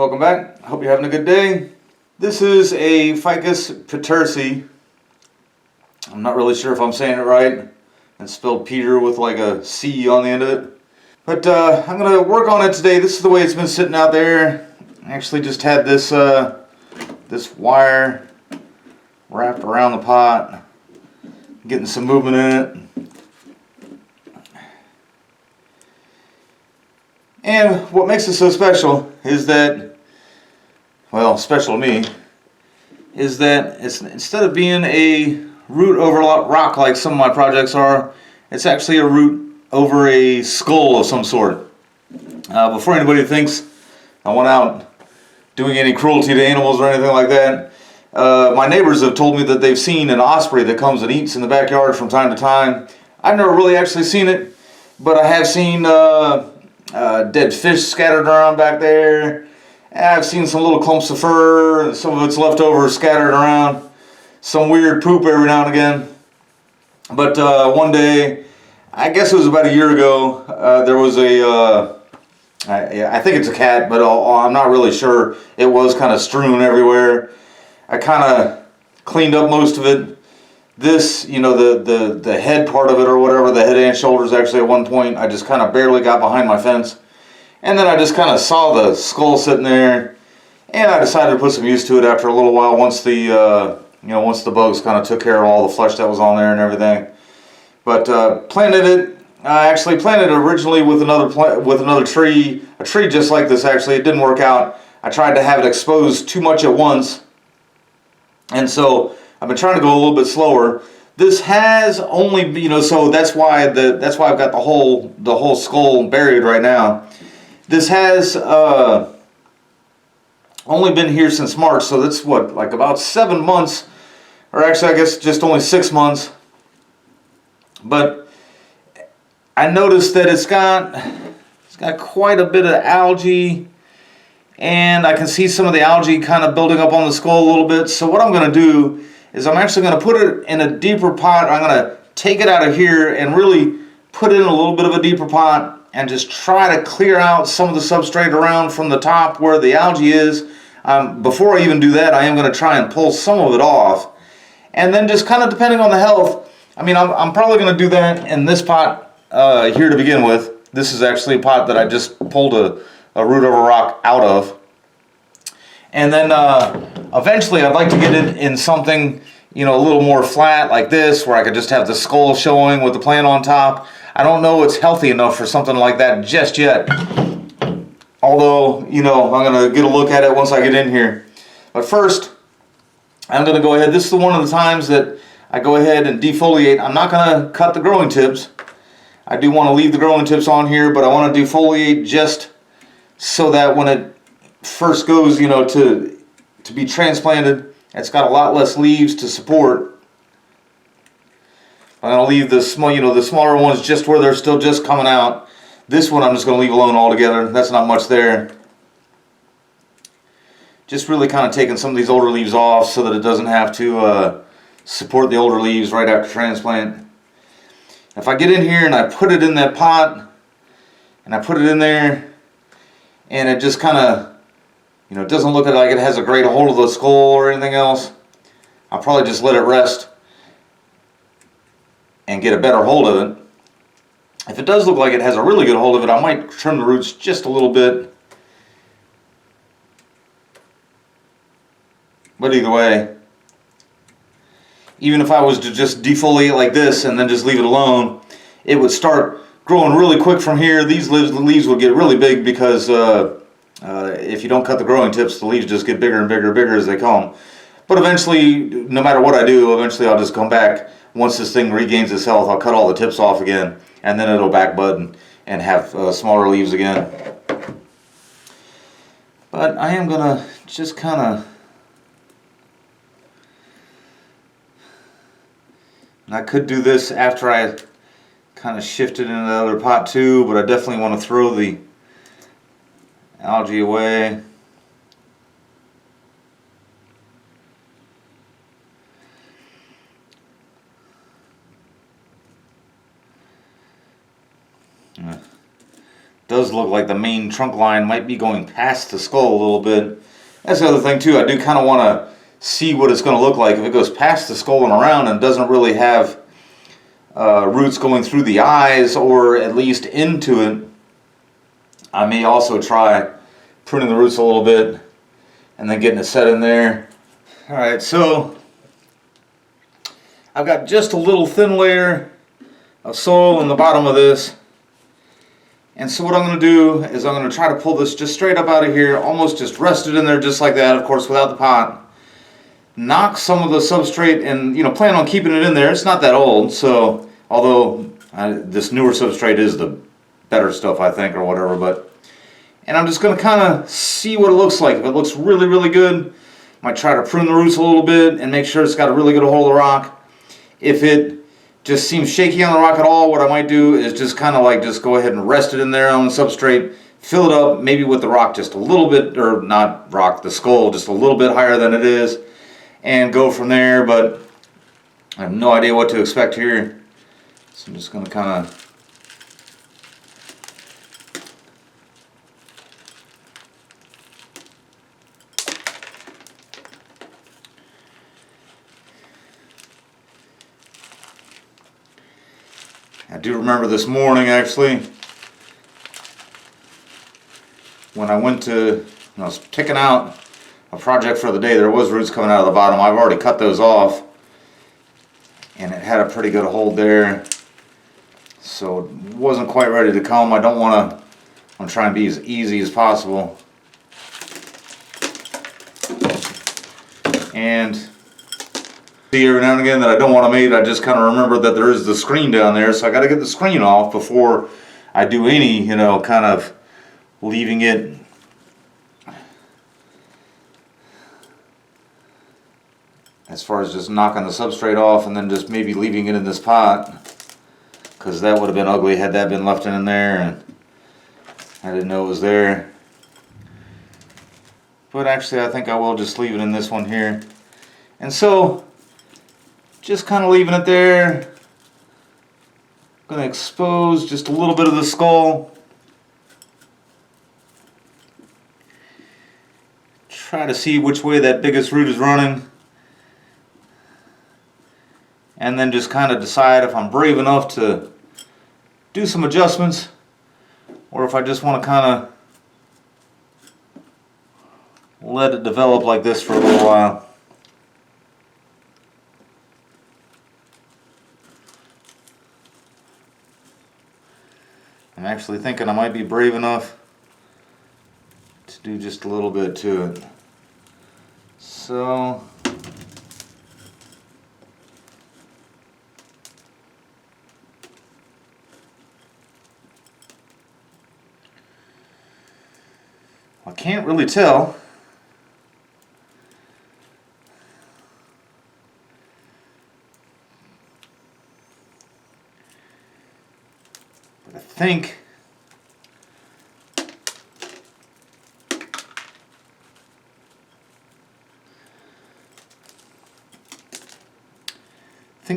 welcome back. Hope you're having a good day. This is a Ficus Petersii. I'm not really sure if I'm saying it right. It's spelled Peter with like a C on the end of it. But I'm going to work on it today. This is the way it's been sitting out there. I actually just had this this wire wrapped around the pot, getting some movement in it. And what makes it so special is that, well, special to me, is that it's, instead of being a root over rock like some of my projects are, it's actually a root over a skull of some sort. Before anybody thinks I went out doing any cruelty to animals or anything like that, my neighbors have told me that they've seen an osprey that comes and eats in the backyard from time to time. I've never really actually seen it, but I have seen dead fish scattered around back there. I've seen some little clumps of fur, some of it's left over scattered around, some weird poop every now and again. But one day, I guess it was about a year ago, there was I think it's a cat, but I'm not really sure. It was kind of strewn everywhere. I kind of cleaned up most of it. This, you know, the head part of it or whatever, the head and shoulders actually at one point, I just kind of barely got behind my fence. And then I just kind of saw the skull sitting there, and I decided to put some use to it after a little while once the, once the bugs kind of took care of all the flesh that was on there and everything. But planted it. I actually planted it originally with another tree, a tree just like this actually. It didn't work out. I tried to have it exposed too much at once, and so I've been trying to go a little bit slower. This has only, so that's why I've got the whole skull buried right now. This has only been here since March, so that's what, like about 7 months, or actually I guess just only 6 months. But I noticed that it's got quite a bit of algae, and I can see some of the algae kind of building up on the skull a little bit. So what I'm going to do is I'm actually going to put it in a deeper pot. I'm going to take it out of here and really put it in a little bit of a deeper pot and just try to clear out some of the substrate around from the top where the algae is. Before I even do that, I am going to try and pull some of it off. And then just kind of depending on the health, I mean, I'm probably going to do that in this pot here to begin with. This is actually a pot that I just pulled a root over rock out of. And then eventually I'd like to get it in something, a little more flat like this, where I could just have the skull showing with the plant on top. I don't know it's healthy enough for something like that just yet. Although, I'm going to get a look at it once I get in here. But first, I'm going to go ahead. This is one of the times that I go ahead and defoliate. I'm not going to cut the growing tips. I do want to leave the growing tips on here, but I want to defoliate just so that when it first goes, to be transplanted, it's got a lot less leaves to support. I'm going to leave the smaller ones just where they're still just coming out. This one I'm just going to leave alone altogether. That's not much there. Just really kind of taking some of these older leaves off so that it doesn't have to support the older leaves right after transplant. If I get in here and I put it in that pot, and I put it in there, and it just kind of, it doesn't look like it has a great hold of the skull or anything else, I'll probably just let it rest and get a better hold of it. If it does look like it has a really good hold of it, I might trim the roots just a little bit. But either way, even if I was to just defoliate like this and then just leave it alone, it would start growing really quick from here. These leaves would get really big because if you don't cut the growing tips, the leaves just get bigger and bigger and bigger as they come. But eventually, no matter what I do, eventually I'll just come back. Once this thing regains its health, I'll cut all the tips off again, and then it'll back bud and have smaller leaves again. But I am going to just kind of... I could do this after I kind of shifted into the other pot too, but I definitely want to throw the algae away. does look like the main trunk line might be going past the skull a little bit. That's the other thing too. I do kind of want to see what it's going to look like if it goes past the skull and around and doesn't really have roots going through the eyes or at least into it. I may also try pruning the roots a little bit and then getting it set in there. Alright, so I've got just a little thin layer of soil in the bottom of this. And so what I'm going to do is I'm going to try to pull this just straight up out of here, almost just rest it in there just like that, of course without the pot. Knock some of the substrate and, you know, plan on keeping it in there. It's not that old, so although this newer substrate is the better stuff, I think, or whatever, but and I'm just going to kind of see what it looks like. If it looks really, really good, I might try to prune the roots a little bit and make sure it's got a really good hold of the rock. If it just seems shaky on the rock at all, what I might do is just kind of like just go ahead and rest it in there on the substrate, fill it up maybe with the rock just a little bit, or not rock, the skull just a little bit higher than it is, and go from there. But I have no idea what to expect here, so I'm just going to kind of I do remember this morning actually when I went to, when I was picking out a project for the day, there was roots coming out of the bottom. I've already cut those off and it had a pretty good hold there, so it wasn't quite ready to comb. I don't want to, I'm trying to be as easy as possible. And see, every now and again that I don't want to mate, I just kind of remember that there is the screen down there, so I got to get the screen off before I do any, you know, kind of leaving it as far as just knocking the substrate off and then just maybe leaving it in this pot, because that would have been ugly had that been left in there and I didn't know it was there. But actually I think I will just leave it in this one here. And so just kind of leaving it there. Going to expose just a little bit of the skull. Try to see which way that biggest root is running. And then just kind of decide if I'm brave enough to do some adjustments or if I just want to kind of let it develop like this for a little while. I'm actually thinking I might be brave enough to do just a little bit to it. So I can't really tell. But I think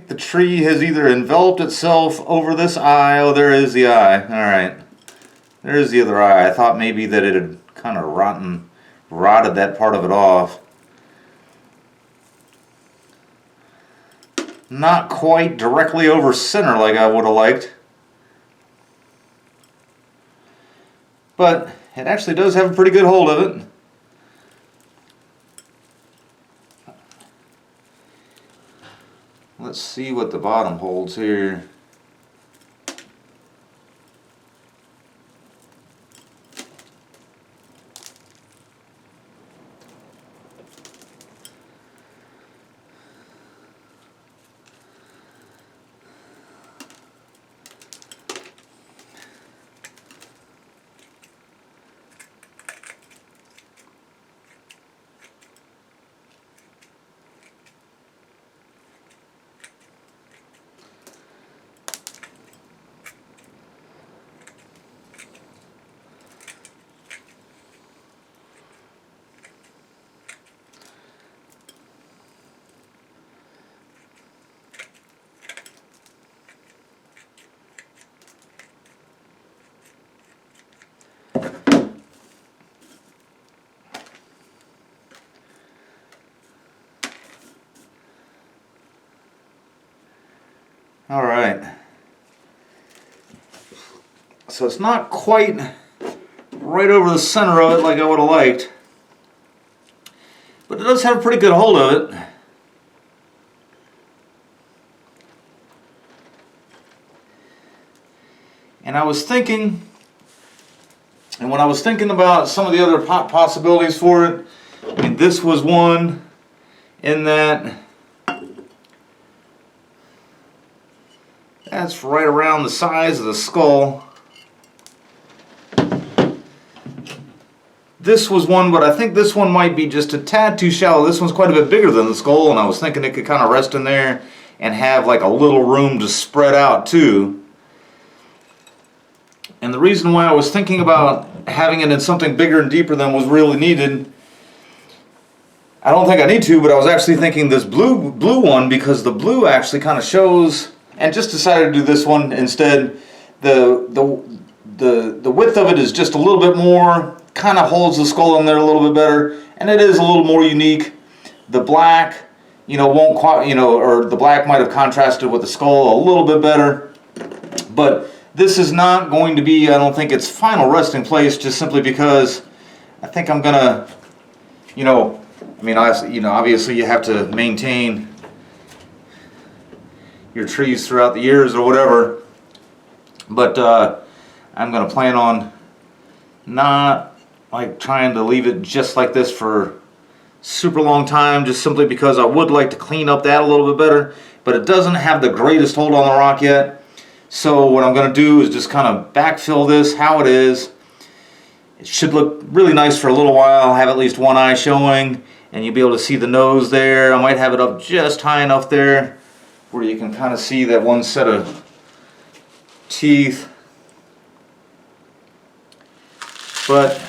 the tree has either enveloped itself over this eye. Oh, there is the eye. Alright. There's the other eye. I thought maybe that it had kind of rotted that part of it off. Not quite directly over center like I would have liked. But it actually does have a pretty good hold of it. Let's see what the bottom holds here. All right. So it's not quite right over the center of it like I would have liked, but it does have a pretty good hold of it. And I was thinking, and when I was thinking about some of the other possibilities for it, I mean, this was one in that that's right around the size of the skull. This was one, but I think this one might be just a tad too shallow. This one's quite a bit bigger than the skull, and I was thinking it could kind of rest in there and have like a little room to spread out too. And the reason why I was thinking about having it in something bigger and deeper than was really needed, I don't think I need to, but I was actually thinking this blue one, because the blue actually kind of shows, and just decided to do this one instead. The width of it is just a little bit more, kind of holds the skull in there a little bit better, and it is a little more unique. The black, won't quite, or the black might have contrasted with the skull a little bit better, but this is not going to be, I don't think, its final resting place, just simply because I think I'm gonna, obviously you have to maintain your trees throughout the years or whatever, but I'm gonna plan on not like trying to leave it just like this for super long time, just simply because I would like to clean up that a little bit better, but it doesn't have the greatest hold on the rock yet. So what I'm going to do is just kind of backfill this how it is. It should look really nice for a little while, have at least one eye showing, and you'll be able to see the nose there. I might have it up just high enough there where you can kind of see that one set of teeth. But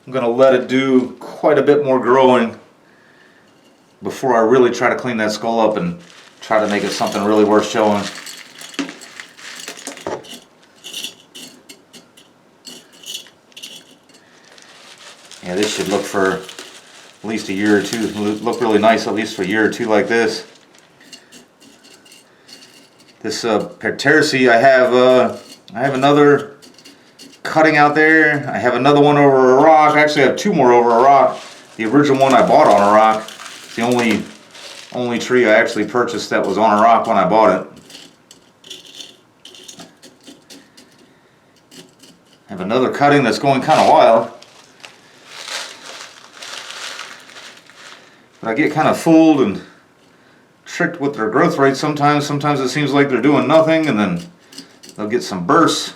I'm going to let it do quite a bit more growing before I really try to clean that skull up and try to make it something really worth showing. Yeah, this should look for at least a year or two, look really nice at least for a year or two like this. This Petersii, I have another cutting out there. I have another one over a rock. Actually, I have two more over a rock. The original one I bought on a rock. It's the only tree I actually purchased that was on a rock when I bought it. I have another cutting that's going kind of wild. But I get kind of fooled and tricked with their growth rate sometimes. Sometimes it seems like they're doing nothing, and then they'll get some bursts.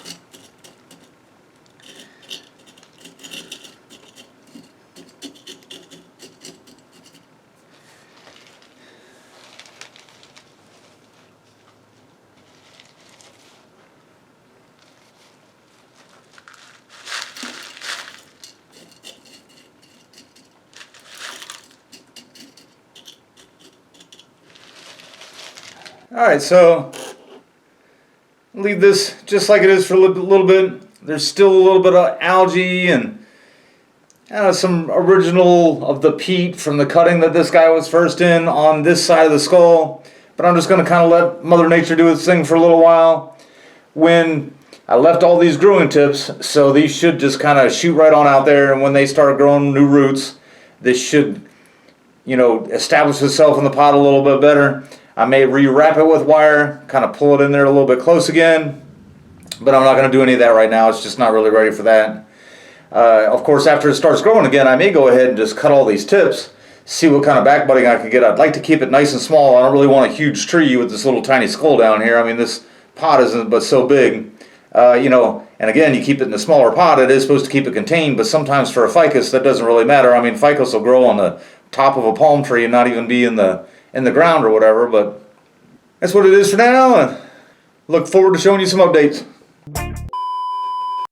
Alright, so leave this just like it is for a little bit. There's still a little bit of algae and some original of the peat from the cutting that this guy was first in on this side of the skull. But I'm just going to kind of let Mother Nature do its thing for a little while. When I left all these growing tips, so these should just kind of shoot right on out there, and when they start growing new roots, this should, establish itself in the pot a little bit better. I may rewrap it with wire, kind of pull it in there a little bit close again, but I'm not going to do any of that right now. It's just not really ready for that. Of course, after it starts growing again, I may go ahead and just cut all these tips, see what kind of backbudding I could get. I'd like to keep it nice and small. I don't really want a huge tree with this little tiny skull down here. I mean, this pot isn't but so big. And again, you keep it in a smaller pot. It is supposed to keep it contained, but sometimes for a ficus, that doesn't really matter. I mean, ficus will grow on the top of a palm tree and not even be in the ground or whatever, but that's what it is for now, and look forward to showing you some updates.